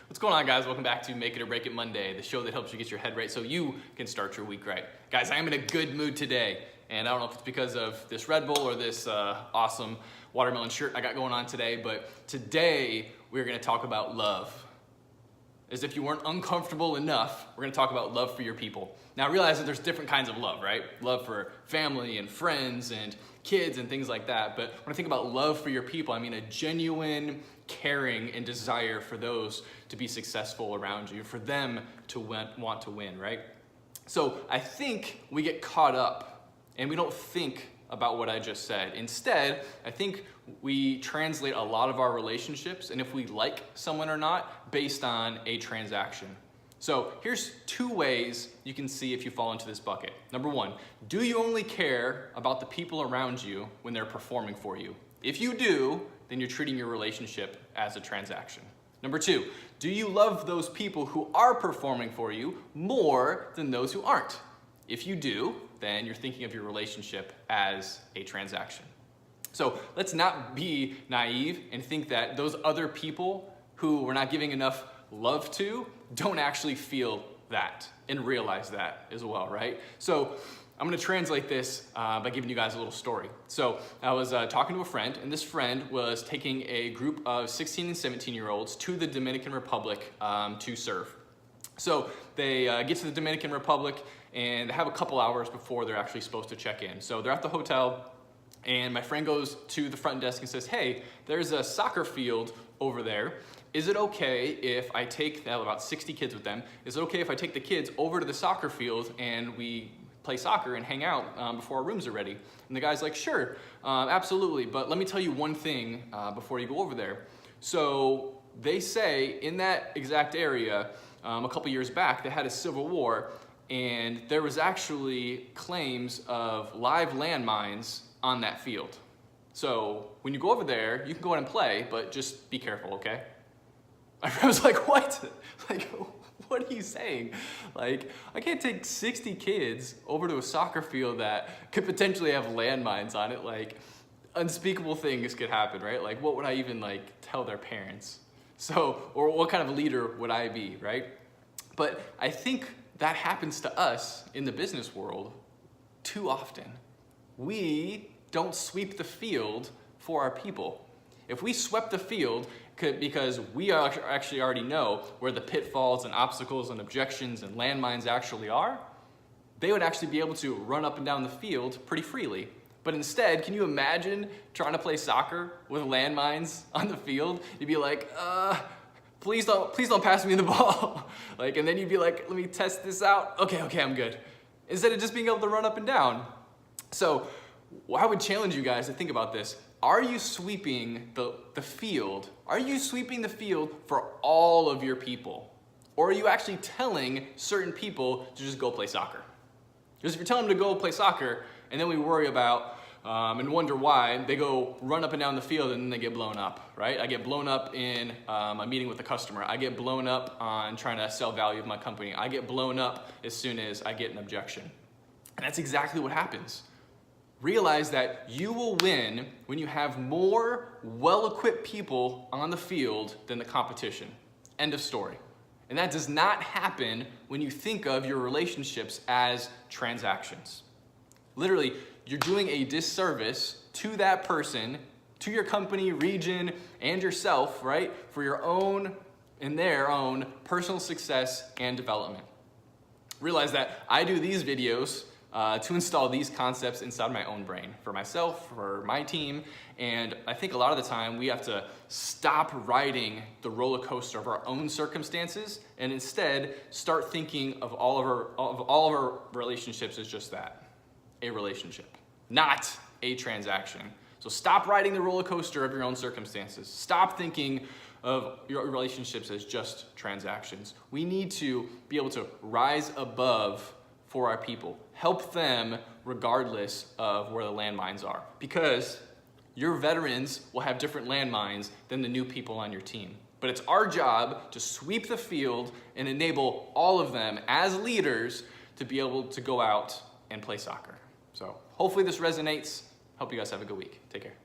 What's going on, guys? Welcome back to Make It or Break It Monday, the show that helps you get your head right so you can start your week right. Guys, I am in a good mood today, and I don't know if it's because of this Red Bull or this awesome watermelon shirt I got going on today, but today we're going to talk about love. As if you weren't uncomfortable enough, we're going to talk about love for your people. Now, realize that there's different kinds of love, right? Love for family and friends and kids and things like that. But when I think about love for your people, I mean a genuine caring and desire for those to be successful around you, for them to want to win, right? So I think we get caught up and we don't think about what I just said. Instead, I think we translate a lot of our relationships and if we like someone or not based on a transaction. So here's two ways you can see if you fall into this bucket. Number one, do you only care about the people around you when they're performing for you? If you do, then you're treating your relationship as a transaction. Number two, do you love those people who are performing for you more than those who aren't? If you do, then you're thinking of your relationship as a transaction. So let's not be naive and think that those other people who we're not giving enough love to don't actually feel that and realize that as well, right? So I'm gonna translate this by giving you guys a little story. So I was talking to a friend, and this friend was taking a group of 16 and 17-year-olds to the Dominican Republic to serve. So they get to the Dominican Republic and they have a couple hours before they're actually supposed to check in. So they're at the hotel and my friend goes to the front desk and says, hey, there's a soccer field over there. Is it okay if I take, they have about 60 kids with them, is it okay if I take the kids over to the soccer field and we play soccer and hang out before our rooms are ready? And the guy's like, sure, absolutely, but let me tell you one thing before you go over there. So they say in that exact area, a couple years back, they had a civil war, and there was actually claims of live landmines on that field. So when you go over there, you can go ahead and play, but just be careful, okay? I was like, what? Like, what are you saying? Like, I can't take 60 kids over to a soccer field that could potentially have landmines on it. Like, unspeakable things could happen, right? Like, what would I even tell their parents? So, or what kind of leader would I be, right? But I think that happens to us in the business world too often. We don't sweep the field for our people. If we swept the field because we actually already know where the pitfalls and obstacles and objections and landmines actually are, they would actually be able to run up and down the field pretty freely. But instead, can you imagine trying to play soccer with landmines on the field? You'd be like, please don't pass me the ball. And then you'd be like, let me test this out. Okay, I'm good. Instead of just being able to run up and down. So I would challenge you guys to think about this. Are you sweeping the field? Are you sweeping the field for all of your people? Or are you actually telling certain people to just go play soccer? Because if you're telling them to go play soccer, and then we worry about and wonder why, they go run up and down the field and then they get blown up, right? I get blown up in a meeting with a customer. I get blown up on trying to sell value of my company. I get blown up as soon as I get an objection. And that's exactly what happens. Realize that you will win when you have more well-equipped people on the field than the competition. End of story. And that does not happen when you think of your relationships as transactions. Literally, you're doing a disservice to that person, to your company, region, and yourself, right? For your own and their own personal success and development. Realize that I do these videos to install these concepts inside my own brain, for myself, for my team, and I think a lot of the time we have to stop riding the roller coaster of our own circumstances and instead start thinking of all of our relationships as just that. A relationship, not a transaction. So stop riding the roller coaster of your own circumstances. Stop thinking of your relationships as just transactions. We need to be able to rise above for our people. Help them regardless of where the landmines are. Because your veterans will have different landmines than the new people on your team. But it's our job to sweep the field and enable all of them as leaders to be able to go out and play soccer. So hopefully this resonates. Hope you guys have a good week. Take care.